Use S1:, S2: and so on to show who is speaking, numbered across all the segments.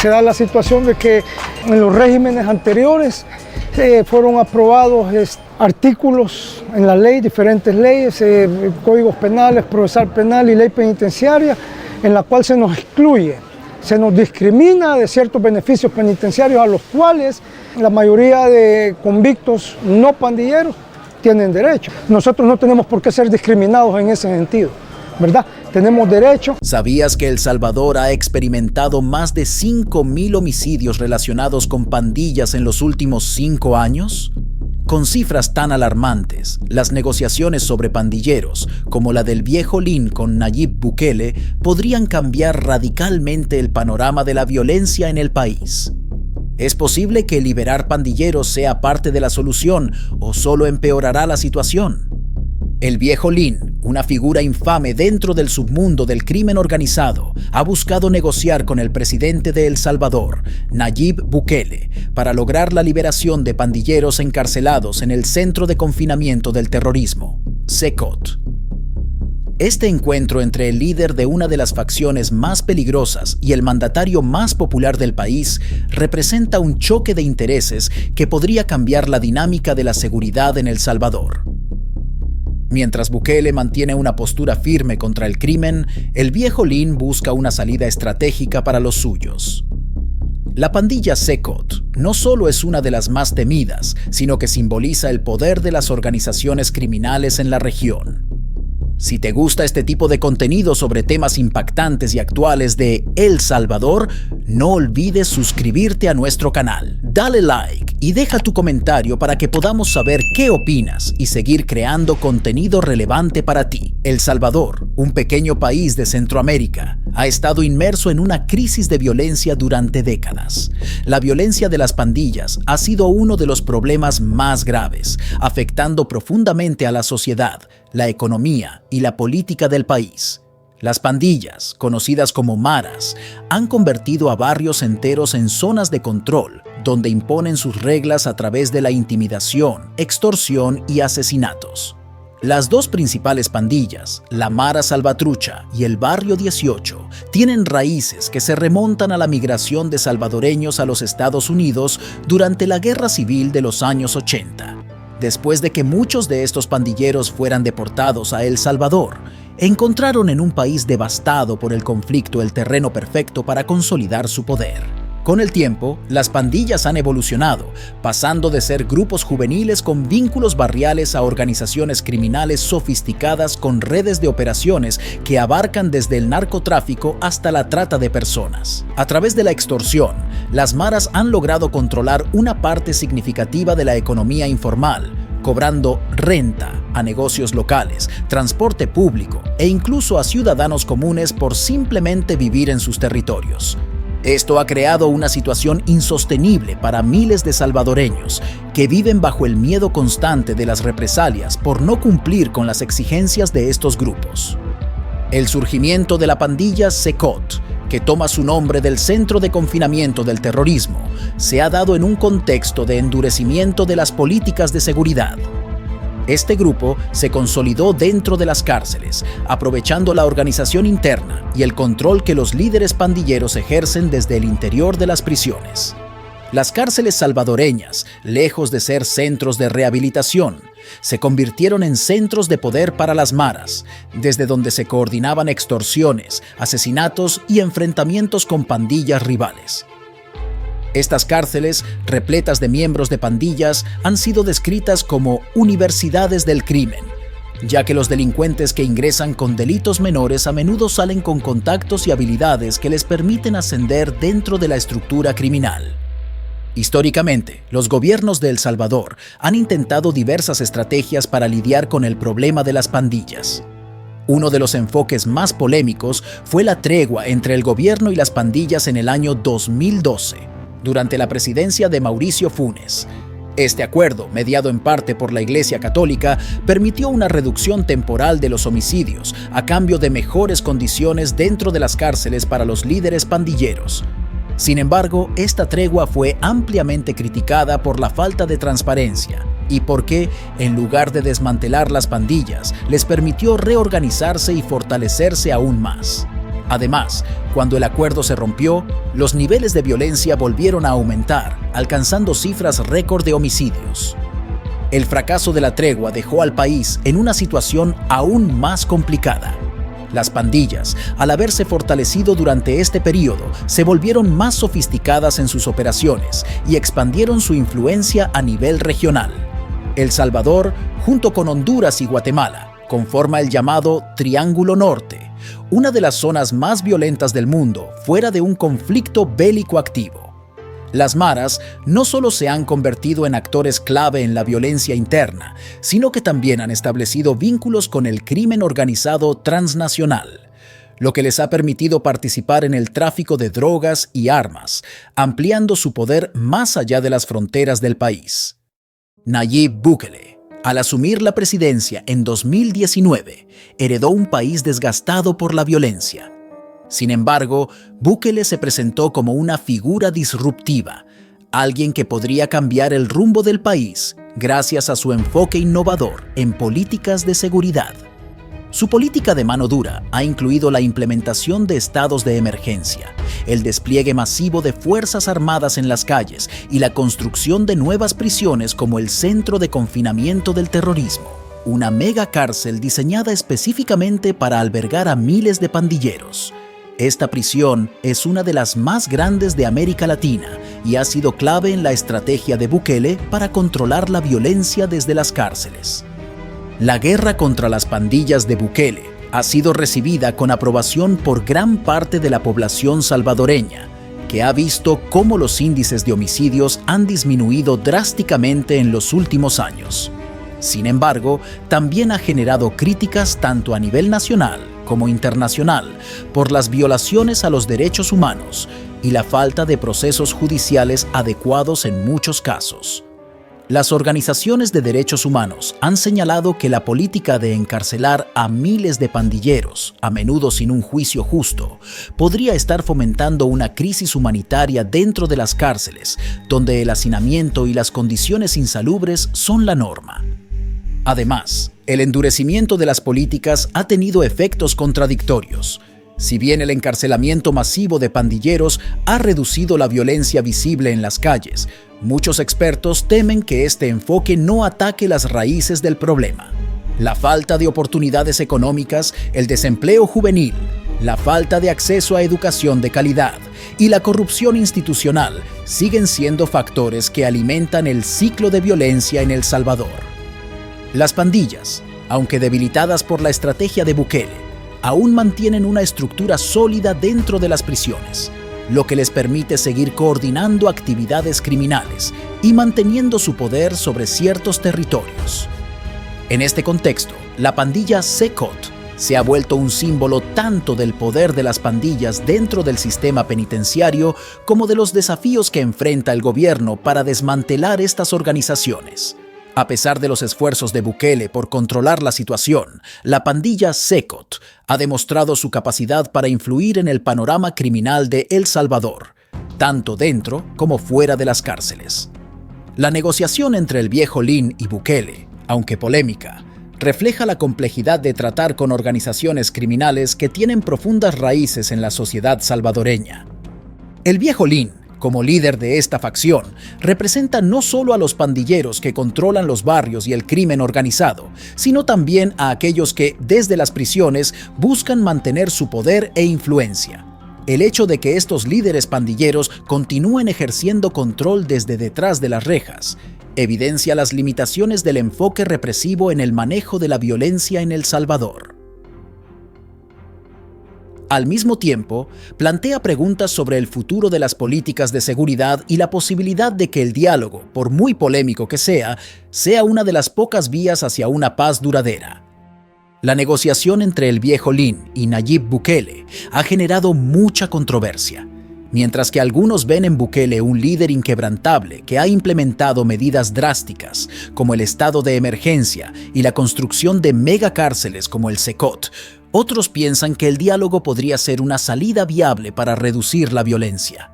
S1: Se da la situación de que en los regímenes anteriores fueron aprobados artículos en la ley, diferentes leyes, códigos penales, procesal penal y ley penitenciaria, en la cual se nos excluye, se nos discrimina de ciertos beneficios penitenciarios a los cuales la mayoría de convictos no pandilleros tienen derecho. Nosotros no tenemos por qué ser discriminados en ese sentido, ¿verdad? Tenemos derecho.
S2: ¿Sabías que El Salvador ha experimentado más de 5.000 homicidios relacionados con pandillas en los últimos 5 años? Con cifras tan alarmantes, las negociaciones sobre pandilleros, como la del viejo Lin con Nayib Bukele, podrían cambiar radicalmente el panorama de la violencia en el país. ¿Es posible que liberar pandilleros sea parte de la solución o solo empeorará la situación? El viejo Lin, una figura infame dentro del submundo del crimen organizado, ha buscado negociar con el presidente de El Salvador, Nayib Bukele, para lograr la liberación de pandilleros encarcelados en el Centro de Confinamiento del Terrorismo, CECOT. Este encuentro entre el líder de una de las facciones más peligrosas y el mandatario más popular del país representa un choque de intereses que podría cambiar la dinámica de la seguridad en El Salvador. Mientras Bukele mantiene una postura firme contra el crimen, el viejo Lin busca una salida estratégica para los suyos. La pandilla CECOT no solo es una de las más temidas, sino que simboliza el poder de las organizaciones criminales en la región. Si te gusta este tipo de contenido sobre temas impactantes y actuales de El Salvador, no olvides suscribirte a nuestro canal. Dale like y deja tu comentario para que podamos saber qué opinas y seguir creando contenido relevante para ti. El Salvador, un pequeño país de Centroamérica, ha estado inmerso en una crisis de violencia durante décadas. La violencia de las pandillas ha sido uno de los problemas más graves, afectando profundamente a la sociedad, la economía y la política del país. Las pandillas, conocidas como maras, han convertido a barrios enteros en zonas de control, donde imponen sus reglas a través de la intimidación, extorsión y asesinatos. Las dos principales pandillas, la Mara Salvatrucha y el Barrio 18, tienen raíces que se remontan a la migración de salvadoreños a los Estados Unidos durante la Guerra Civil de los años 80. Después de que muchos de estos pandilleros fueran deportados a El Salvador, encontraron en un país devastado por el conflicto el terreno perfecto para consolidar su poder. Con el tiempo, las pandillas han evolucionado, pasando de ser grupos juveniles con vínculos barriales a organizaciones criminales sofisticadas con redes de operaciones que abarcan desde el narcotráfico hasta la trata de personas. A través de la extorsión, las maras han logrado controlar una parte significativa de la economía informal, cobrando renta a negocios locales, transporte público e incluso a ciudadanos comunes por simplemente vivir en sus territorios. Esto ha creado una situación insostenible para miles de salvadoreños que viven bajo el miedo constante de las represalias por no cumplir con las exigencias de estos grupos. El surgimiento de la pandilla CECOT, que toma su nombre del Centro de Confinamiento del Terrorismo, se ha dado en un contexto de endurecimiento de las políticas de seguridad. Este grupo se consolidó dentro de las cárceles, aprovechando la organización interna y el control que los líderes pandilleros ejercen desde el interior de las prisiones. Las cárceles salvadoreñas, lejos de ser centros de rehabilitación, se convirtieron en centros de poder para las maras, desde donde se coordinaban extorsiones, asesinatos y enfrentamientos con pandillas rivales. Estas cárceles, repletas de miembros de pandillas, han sido descritas como universidades del crimen, ya que los delincuentes que ingresan con delitos menores a menudo salen con contactos y habilidades que les permiten ascender dentro de la estructura criminal. Históricamente, los gobiernos de El Salvador han intentado diversas estrategias para lidiar con el problema de las pandillas. Uno de los enfoques más polémicos fue la tregua entre el gobierno y las pandillas en el año 2012. Durante la presidencia de Mauricio Funes. Este acuerdo, mediado en parte por la Iglesia Católica, permitió una reducción temporal de los homicidios a cambio de mejores condiciones dentro de las cárceles para los líderes pandilleros. Sin embargo, esta tregua fue ampliamente criticada por la falta de transparencia y porque, en lugar de desmantelar las pandillas, les permitió reorganizarse y fortalecerse aún más. Además, cuando el acuerdo se rompió, los niveles de violencia volvieron a aumentar, alcanzando cifras récord de homicidios. El fracaso de la tregua dejó al país en una situación aún más complicada. Las pandillas, al haberse fortalecido durante este periodo, se volvieron más sofisticadas en sus operaciones y expandieron su influencia a nivel regional. El Salvador, junto con Honduras y Guatemala, conforma el llamado Triángulo Norte, una de las zonas más violentas del mundo fuera de un conflicto bélico activo. Las maras no solo se han convertido en actores clave en la violencia interna, sino que también han establecido vínculos con el crimen organizado transnacional, lo que les ha permitido participar en el tráfico de drogas y armas, ampliando su poder más allá de las fronteras del país. Nayib Bukele, al asumir la presidencia en 2019, heredó un país desgastado por la violencia. Sin embargo, Bukele se presentó como una figura disruptiva, alguien que podría cambiar el rumbo del país gracias a su enfoque innovador en políticas de seguridad. Su política de mano dura ha incluido la implementación de estados de emergencia, el despliegue masivo de fuerzas armadas en las calles y la construcción de nuevas prisiones como el Centro de Confinamiento del Terrorismo, una mega cárcel diseñada específicamente para albergar a miles de pandilleros. Esta prisión es una de las más grandes de América Latina y ha sido clave en la estrategia de Bukele para controlar la violencia desde las cárceles. La guerra contra las pandillas de Bukele ha sido recibida con aprobación por gran parte de la población salvadoreña, que ha visto cómo los índices de homicidios han disminuido drásticamente en los últimos años. Sin embargo, también ha generado críticas tanto a nivel nacional como internacional por las violaciones a los derechos humanos y la falta de procesos judiciales adecuados en muchos casos. Las organizaciones de derechos humanos han señalado que la política de encarcelar a miles de pandilleros, a menudo sin un juicio justo, podría estar fomentando una crisis humanitaria dentro de las cárceles, donde el hacinamiento y las condiciones insalubres son la norma. Además, el endurecimiento de las políticas ha tenido efectos contradictorios. Si bien el encarcelamiento masivo de pandilleros ha reducido la violencia visible en las calles, muchos expertos temen que este enfoque no ataque las raíces del problema. La falta de oportunidades económicas, el desempleo juvenil, la falta de acceso a educación de calidad y la corrupción institucional siguen siendo factores que alimentan el ciclo de violencia en El Salvador. Las pandillas, aunque debilitadas por la estrategia de Bukele, aún mantienen una estructura sólida dentro de las prisiones, lo que les permite seguir coordinando actividades criminales y manteniendo su poder sobre ciertos territorios. En este contexto, la pandilla Secot se ha vuelto un símbolo tanto del poder de las pandillas dentro del sistema penitenciario como de los desafíos que enfrenta el gobierno para desmantelar estas organizaciones. A pesar de los esfuerzos de Bukele por controlar la situación, la pandilla Secot ha demostrado su capacidad para influir en el panorama criminal de El Salvador, tanto dentro como fuera de las cárceles. La negociación entre el viejo Lin y Bukele, aunque polémica, refleja la complejidad de tratar con organizaciones criminales que tienen profundas raíces en la sociedad salvadoreña. El viejo Lin, como líder de esta facción, representa no solo a los pandilleros que controlan los barrios y el crimen organizado, sino también a aquellos que, desde las prisiones, buscan mantener su poder e influencia. El hecho de que estos líderes pandilleros continúen ejerciendo control desde detrás de las rejas evidencia las limitaciones del enfoque represivo en el manejo de la violencia en El Salvador. Al mismo tiempo, plantea preguntas sobre el futuro de las políticas de seguridad y la posibilidad de que el diálogo, por muy polémico que sea una de las pocas vías hacia una paz duradera. La negociación entre el viejo Lin y Nayib Bukele ha generado mucha controversia. Mientras que algunos ven en Bukele un líder inquebrantable que ha implementado medidas drásticas, como el estado de emergencia y la construcción de megacárceles como el Secot, otros piensan que el diálogo podría ser una salida viable para reducir la violencia.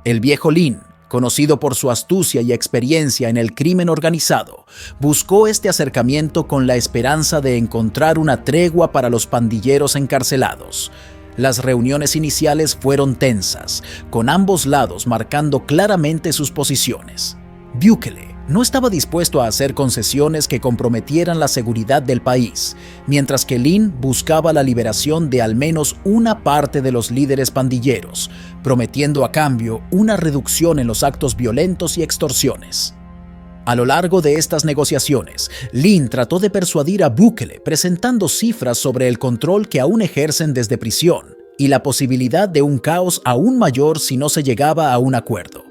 S2: El viejo Lin, conocido por su astucia y experiencia en el crimen organizado, buscó este acercamiento con la esperanza de encontrar una tregua para los pandilleros encarcelados. Las reuniones iniciales fueron tensas, con ambos lados marcando claramente sus posiciones. Bukele no estaba dispuesto a hacer concesiones que comprometieran la seguridad del país, mientras que Lin buscaba la liberación de al menos una parte de los líderes pandilleros, prometiendo a cambio una reducción en los actos violentos y extorsiones. A lo largo de estas negociaciones, Lin trató de persuadir a Bukele presentando cifras sobre el control que aún ejercen desde prisión y la posibilidad de un caos aún mayor si no se llegaba a un acuerdo.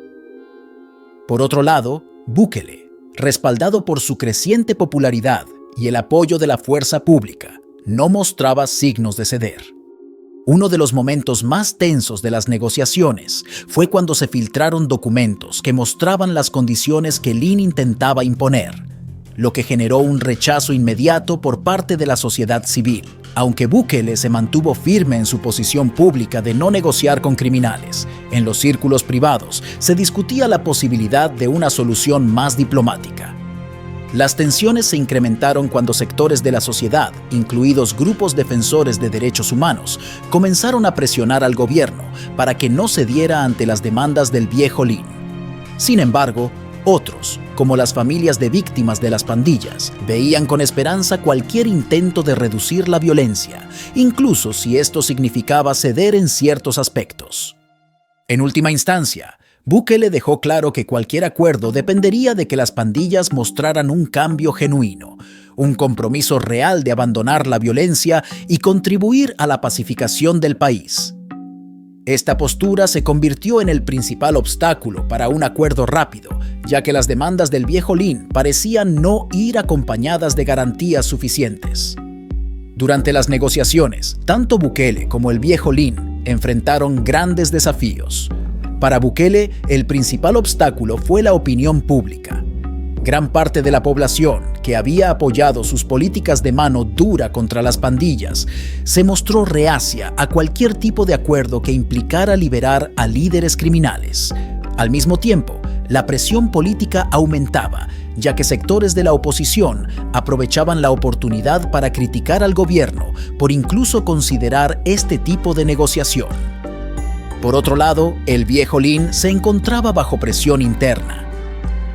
S2: Por otro lado, Bukele, respaldado por su creciente popularidad y el apoyo de la fuerza pública, no mostraba signos de ceder. Uno de los momentos más tensos de las negociaciones fue cuando se filtraron documentos que mostraban las condiciones que Lin intentaba imponer, lo que generó un rechazo inmediato por parte de la sociedad civil. Aunque Bukele se mantuvo firme en su posición pública de no negociar con criminales, en los círculos privados se discutía la posibilidad de una solución más diplomática. Las tensiones se incrementaron cuando sectores de la sociedad, incluidos grupos defensores de derechos humanos, comenzaron a presionar al gobierno para que no cediera ante las demandas del viejo Lin. Sin embargo, otros, como las familias de víctimas de las pandillas, veían con esperanza cualquier intento de reducir la violencia, incluso si esto significaba ceder en ciertos aspectos. En última instancia, Bukele dejó claro que cualquier acuerdo dependería de que las pandillas mostraran un cambio genuino, un compromiso real de abandonar la violencia y contribuir a la pacificación del país. Esta postura se convirtió en el principal obstáculo para un acuerdo rápido, ya que las demandas del viejo Lin parecían no ir acompañadas de garantías suficientes. Durante las negociaciones, tanto Bukele como el viejo Lin enfrentaron grandes desafíos. Para Bukele, el principal obstáculo fue la opinión pública. Gran parte de la población, que había apoyado sus políticas de mano dura contra las pandillas, se mostró reacia a cualquier tipo de acuerdo que implicara liberar a líderes criminales. Al mismo tiempo, la presión política aumentaba, ya que sectores de la oposición aprovechaban la oportunidad para criticar al gobierno por incluso considerar este tipo de negociación. Por otro lado, el viejo Lin se encontraba bajo presión interna.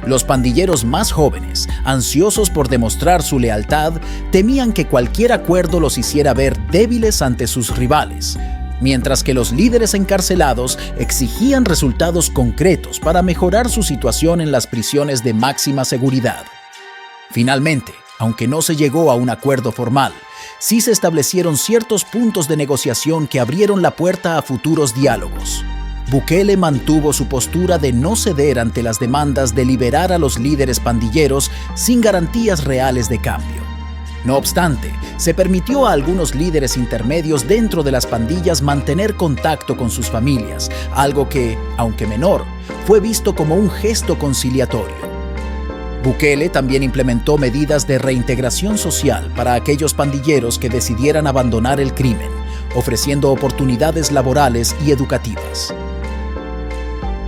S2: Los pandilleros más jóvenes, ansiosos por demostrar su lealtad, temían que cualquier acuerdo los hiciera ver débiles ante sus rivales, mientras que los líderes encarcelados exigían resultados concretos para mejorar su situación en las prisiones de máxima seguridad. Finalmente, aunque no se llegó a un acuerdo formal, sí se establecieron ciertos puntos de negociación que abrieron la puerta a futuros diálogos. Bukele mantuvo su postura de no ceder ante las demandas de liberar a los líderes pandilleros sin garantías reales de cambio. No obstante, se permitió a algunos líderes intermedios dentro de las pandillas mantener contacto con sus familias, algo que, aunque menor, fue visto como un gesto conciliatorio. Bukele también implementó medidas de reintegración social para aquellos pandilleros que decidieran abandonar el crimen, ofreciendo oportunidades laborales y educativas.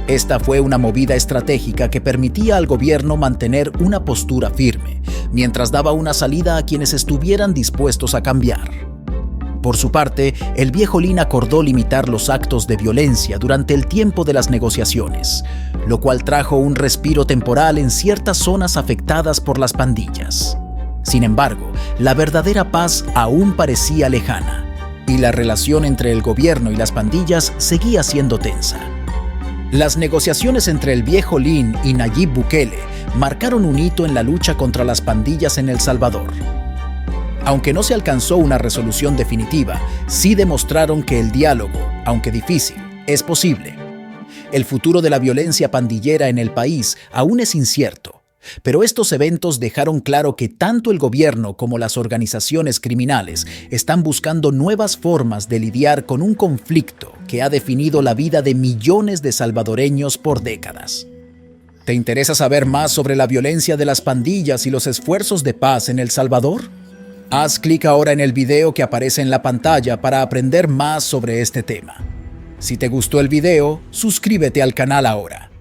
S2: Esta fue una movida estratégica que permitía al gobierno mantener una postura firme, mientras daba una salida a quienes estuvieran dispuestos a cambiar. Por su parte, el viejo Lin acordó limitar los actos de violencia durante el tiempo de las negociaciones, lo cual trajo un respiro temporal en ciertas zonas afectadas por las pandillas. Sin embargo, la verdadera paz aún parecía lejana, y la relación entre el gobierno y las pandillas seguía siendo tensa. Las negociaciones entre el viejo Lin y Nayib Bukele marcaron un hito en la lucha contra las pandillas en El Salvador. Aunque no se alcanzó una resolución definitiva, sí demostraron que el diálogo, aunque difícil, es posible. El futuro de la violencia pandillera en el país aún es incierto, pero estos eventos dejaron claro que tanto el gobierno como las organizaciones criminales están buscando nuevas formas de lidiar con un conflicto que ha definido la vida de millones de salvadoreños por décadas. ¿Te interesa saber más sobre la violencia de las pandillas y los esfuerzos de paz en El Salvador? Haz clic ahora en el video que aparece en la pantalla para aprender más sobre este tema. Si te gustó el video, suscríbete al canal ahora.